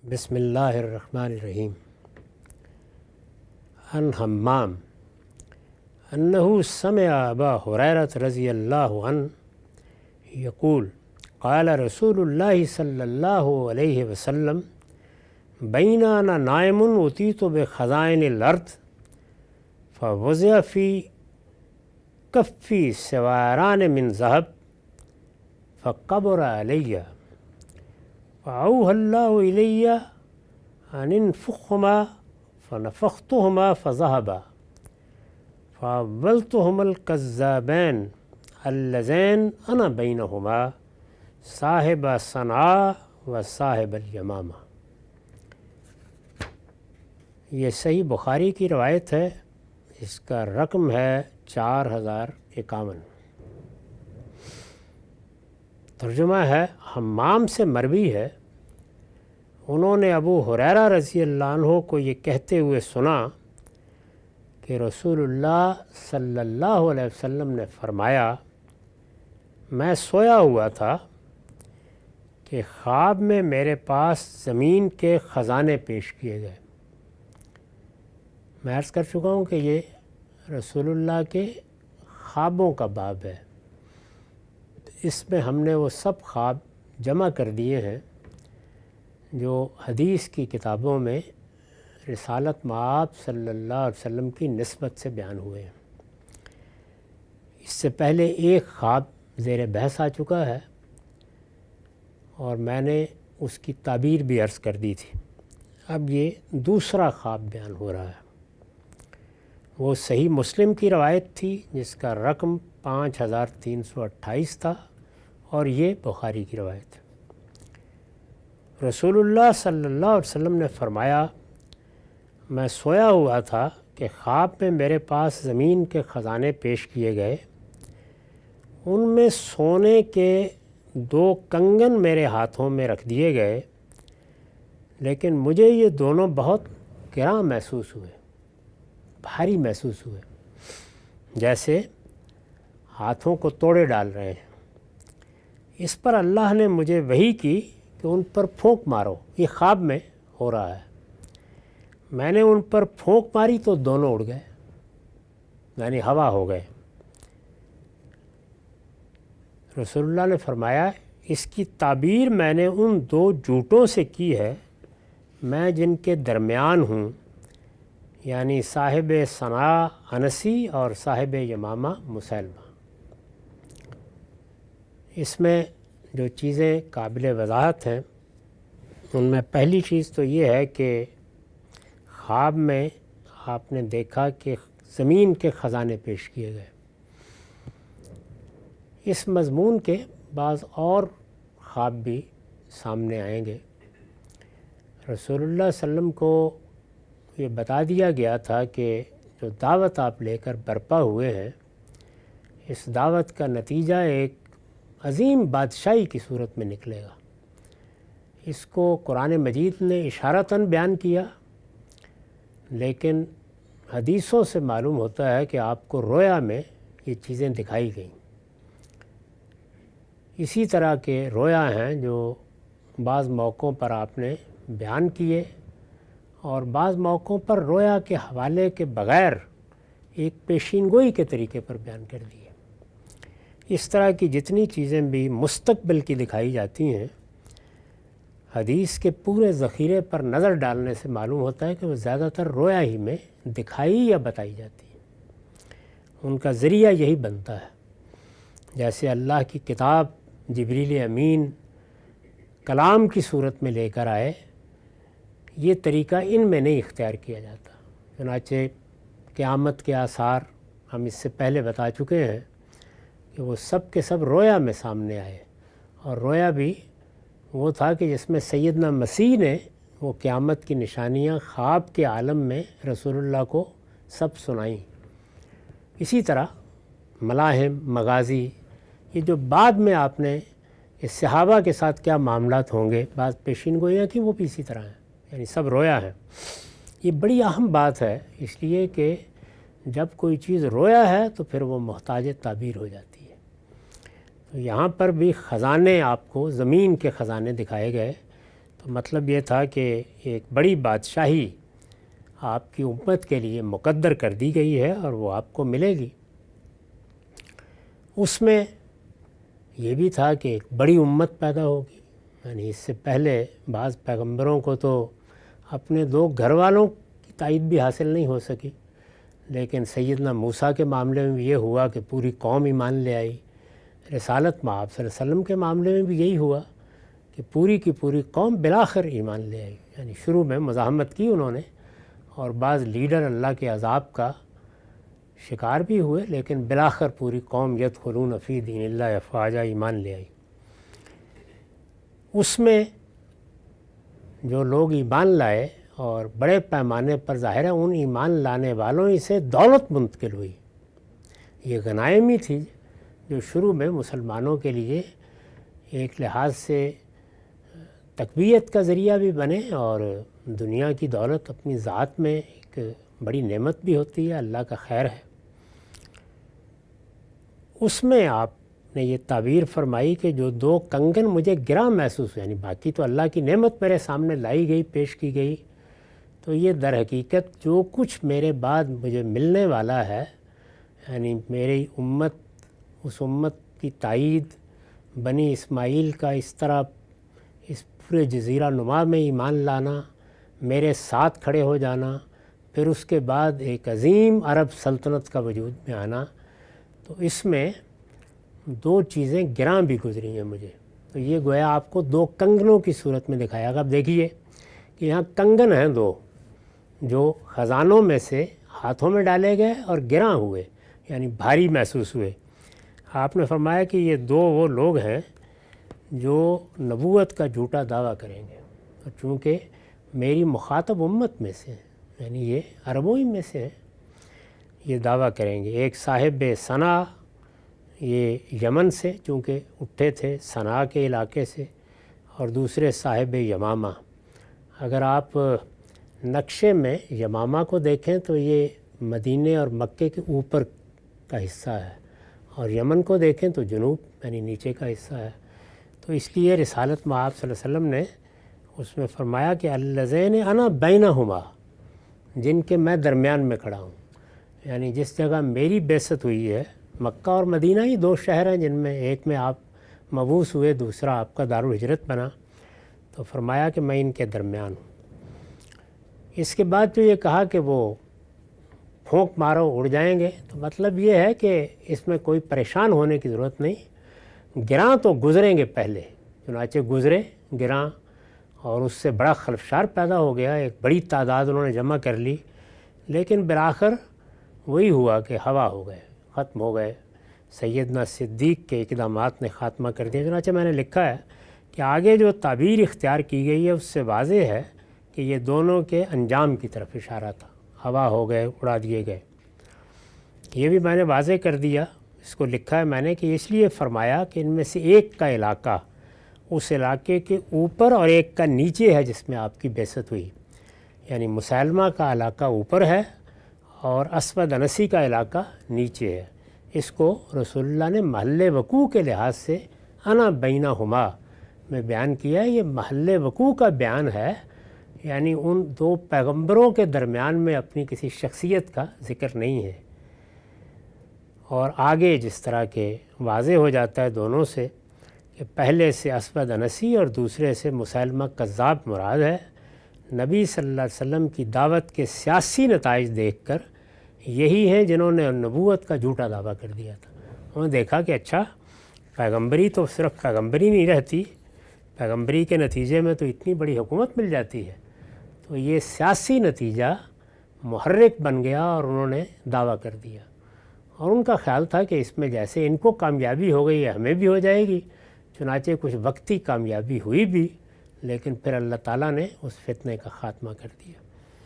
بسم اللہ الرحمن الرحیم۔ عن حمام انہ سمع ابا ہریرۃ رضی اللہ عنہ یقول قال رسول اللہ صلی اللہ علیہ وسلم بین انا نائم اتیت بخزائن الارض فوضع فی کفی سواران من ذهب فقبر علی فأوحى الله إلي أن انفخهما فنفختهما فذهبا فأولتهما الكذابين اللذين أنا بينهما صاحب صنعاء وصاحب الیمامہ۔ یہ صحیح بخاری کی روایت ہے، اس کا رقم ہے 4051۔ ترجمہ ہے حمام سے مروی ہے، انہوں نے ابو ہریرہ رضی اللہ عنہ کو یہ کہتے ہوئے سنا کہ رسول اللہ صلی اللہ علیہ وسلم نے فرمایا، میں سویا ہوا تھا کہ خواب میں میرے پاس زمین کے خزانے پیش کیے گئے۔ میں عرض کر چکا ہوں کہ یہ رسول اللہ کے خوابوں کا باب ہے، اس میں ہم نے وہ سب خواب جمع کر دیے ہیں جو حدیث کی کتابوں میں رسالت مآب صلی اللہ علیہ وسلم کی نسبت سے بیان ہوئے ہیں۔ اس سے پہلے ایک خواب زیر بحث آ چکا ہے اور میں نے اس کی تعبیر بھی عرض کر دی تھی۔ اب یہ دوسرا خواب بیان ہو رہا ہے۔ وہ صحیح مسلم کی روایت تھی جس کا رقم 5328 تھا، اور یہ بخاری کی روایت ہے۔ رسول اللہ صلی اللہ علیہ وسلم نے فرمایا، میں سویا ہوا تھا کہ خواب میں میرے پاس زمین کے خزانے پیش کیے گئے، ان میں سونے کے 2 کنگن میرے ہاتھوں میں رکھ دیے گئے، لیکن مجھے یہ دونوں بہت گراں محسوس ہوئے، بھاری محسوس ہوئے، جیسے ہاتھوں کو توڑے ڈال رہے ہیں۔ اس پر اللہ نے مجھے وحی کی کہ ان پر پھونک مارو، یہ خواب میں ہو رہا ہے۔ میں نے ان پر پھونک ماری تو دونوں اڑ گئے، یعنی ہوا ہو گئے۔ رسول اللہ نے فرمایا، اس کی تعبیر میں نے ان 2 جھوٹوں سے کی ہے، میں جن کے درمیان ہوں، یعنی صاحب صنعاء انسی اور صاحب یمامہ مسیلمہ۔ اس میں جو چیزیں قابل وضاحت ہیں ان میں پہلی چیز تو یہ ہے کہ خواب میں آپ نے دیکھا کہ زمین کے خزانے پیش کیے گئے۔ اس مضمون کے بعض اور خواب بھی سامنے آئیں گے۔ رسول اللہ صلی اللہ علیہ وسلم کو یہ بتا دیا گیا تھا کہ جو دعوت آپ لے کر برپا ہوئے ہیں، اس دعوت کا نتیجہ ایک عظیم بادشاہی کی صورت میں نکلے گا۔ اس کو قرآن مجید نے اشارتاً بیان کیا، لیکن حدیثوں سے معلوم ہوتا ہے کہ آپ کو رویا میں یہ چیزیں دکھائی گئیں۔ اسی طرح کے رویا ہیں جو بعض موقعوں پر آپ نے بیان کیے، اور بعض موقعوں پر رویا کے حوالے کے بغیر ایک پیشین گوئی کے طریقے پر بیان کر دیے۔ اس طرح کی جتنی چیزیں بھی مستقبل کی دکھائی جاتی ہیں، حدیث کے پورے ذخیرے پر نظر ڈالنے سے معلوم ہوتا ہے کہ وہ زیادہ تر رویا ہی میں دکھائی یا بتائی جاتی ہیں، ان کا ذریعہ یہی بنتا ہے۔ جیسے اللہ کی کتاب جبریل امین کلام کی صورت میں لے کر آئے، یہ طریقہ ان میں نہیں اختیار کیا جاتا۔ چنانچہ قیامت کے آثار ہم اس سے پہلے بتا چکے ہیں کہ وہ سب کے سب رویا میں سامنے آئے، اور رویا بھی وہ تھا کہ جس میں سیدنا مسیح نے وہ قیامت کی نشانیاں خواب کے عالم میں رسول اللہ کو سب سنائیں۔ اسی طرح ملاحم، مغازی، یہ جو بعد میں آپ نے اس صحابہ کے ساتھ کیا معاملات ہوں گے، بعض پیشین گوئیاں کی، وہ بھی اسی طرح ہیں، یعنی سب رویا ہے۔ یہ بڑی اہم بات ہے، اس لیے کہ جب کوئی چیز رویا ہے تو پھر وہ محتاج تعبیر ہو جاتی ہے۔ تو یہاں پر بھی خزانے آپ کو زمین کے خزانے دکھائے گئے، تو مطلب یہ تھا کہ ایک بڑی بادشاہی آپ کی امت کے لیے مقدر کر دی گئی ہے اور وہ آپ کو ملے گی۔ اس میں یہ بھی تھا کہ ایک بڑی امت پیدا ہوگی، یعنی اس سے پہلے بعض پیغمبروں کو تو اپنے 2 گھر والوں کی تائید بھی حاصل نہیں ہو سکی، لیکن سیدنا موسیٰ کے معاملے میں بھی یہ ہوا کہ پوری قوم ایمان لے آئی۔ رسالت مآب صلی اللہ علیہ وسلم کے معاملے میں بھی یہی ہوا کہ پوری کی پوری قوم بالآخر ایمان لے آئی، یعنی شروع میں مزاحمت کی انہوں نے اور بعض لیڈر اللہ کے عذاب کا شکار بھی ہوئے، لیکن بالآخر پوری قوم یدخلون فی دین اللہ افواجا ایمان لے آئی۔ اس میں جو لوگ ایمان لائے اور بڑے پیمانے پر ظاہر ہے ان ایمان لانے والوں ہی سے دولت منتقل ہوئی۔ یہ غنائم ہی تھی جو شروع میں مسلمانوں کے لیے ایک لحاظ سے تقویت کا ذریعہ بھی بنے، اور دنیا کی دولت اپنی ذات میں ایک بڑی نعمت بھی ہوتی ہے، اللہ کا خیر ہے۔ اس میں آپ نے یہ تعبیر فرمائی کہ جو 2 کنگن مجھے گراں محسوس ہوئے، یعنی باقی تو اللہ کی نعمت میرے سامنے لائی گئی، پیش کی گئی، تو یہ در حقیقت جو کچھ میرے بعد مجھے ملنے والا ہے، یعنی میری امت، اس امت کی تائید، بنی اسماعیل کا اس طرح اس پورے جزیرہ نما میں ایمان لانا، میرے ساتھ کھڑے ہو جانا، پھر اس کے بعد ایک عظیم عرب سلطنت کا وجود میں آنا، تو اس میں 2 چیزیں گراں بھی گزری ہیں مجھے۔ تو یہ گویا آپ کو 2 کنگنوں کی صورت میں دکھایا گا۔ اب دیکھیے کہ یہاں کنگن ہیں 2 جو خزانوں میں سے ہاتھوں میں ڈالے گئے اور گراں ہوئے، یعنی بھاری محسوس ہوئے۔ آپ نے فرمایا کہ یہ 2 وہ لوگ ہیں جو نبوت کا جھوٹا دعویٰ کریں گے، اور چونکہ میری مخاطب امت میں سے ہیں، یعنی یہ عربوں ہی میں سے ہیں، یہ دعویٰ کریں گے۔ ایک صاحب صنعا، یہ یمن سے چونکہ اٹھے تھے صنعا کے علاقے سے، اور دوسرے صاحب یمامہ۔ اگر آپ نقشے میں یمامہ کو دیکھیں تو یہ مدینے اور مکے کے اوپر کا حصہ ہے، اور یمن کو دیکھیں تو جنوب یعنی نیچے کا حصہ ہے۔ تو اس لیے رسالت مآب صلی اللہ علیہ وسلم نے اس میں فرمایا کہ اللذین انا بینہما، جن کے میں درمیان میں کھڑا ہوں، یعنی جس جگہ میری بعثت ہوئی ہے، مکہ اور مدینہ ہی 2 شہر ہیں جن میں ایک میں آپ مبعوث ہوئے، دوسرا آپ کا دارالہجرت بنا، تو فرمایا کہ میں ان کے درمیان ہوں۔ اس کے بعد جو یہ کہا کہ وہ پھونک مارو اڑ جائیں گے، تو مطلب یہ ہے کہ اس میں کوئی پریشان ہونے کی ضرورت نہیں، گراں تو گزریں گے پہلے، چنانچہ گزرے گراں، اور اس سے بڑا خلفشار پیدا ہو گیا، ایک بڑی تعداد انہوں نے جمع کر لی، لیکن بالآخر وہی ہوا کہ ہوا ہو گئے، ختم ہو گئے۔ سیدنا صدیق کے اقدامات نے خاتمہ کر دیا۔ چنانچہ میں نے لکھا ہے کہ آگے جو تعبیر اختیار کی گئی ہے اس سے واضح ہے کہ یہ دونوں کے انجام کی طرف اشارہ تھا، ہوا ہو گئے، اڑا دیے گئے۔ یہ بھی میں نے واضح کر دیا، اس کو لکھا ہے میں نے کہ اس لیے فرمایا کہ ان میں سے ایک کا علاقہ اس علاقے کے اوپر اور ایک کا نیچے ہے جس میں آپ کی بعثت ہوئی، یعنی مسیلمہ کا علاقہ اوپر ہے اور اسود انسی کا علاقہ نیچے ہے۔ اس کو رسول اللہ نے محل وقوع کے لحاظ سے انا بینہما میں بیان کیا ہے۔ یہ محل وقوع کا بیان ہے، یعنی ان 2 پیغمبروں کے درمیان میں اپنی کسی شخصیت کا ذکر نہیں ہے۔ اور آگے جس طرح کہ واضح ہو جاتا ہے دونوں سے کہ پہلے سے اسود انسی اور دوسرے سے مسیلمہ کذاب مراد ہے، نبی صلی اللہ علیہ وسلم کی دعوت کے سیاسی نتائج دیکھ کر یہی ہیں جنہوں نے نبوت کا جھوٹا دعویٰ کر دیا تھا۔ انہوں نے دیکھا کہ اچھا پیغمبری تو صرف پیغمبری نہیں رہتی، پیغمبری کے نتیجے میں تو اتنی بڑی حکومت مل جاتی ہے، تو یہ سیاسی نتیجہ محرک بن گیا اور انہوں نے دعویٰ کر دیا، اور ان کا خیال تھا کہ اس میں جیسے ان کو کامیابی ہو گئی ہے ہمیں بھی ہو جائے گی۔ چنانچہ کچھ وقتی کامیابی ہوئی بھی، لیکن پھر اللہ تعالیٰ نے اس فتنے کا خاتمہ کر دیا۔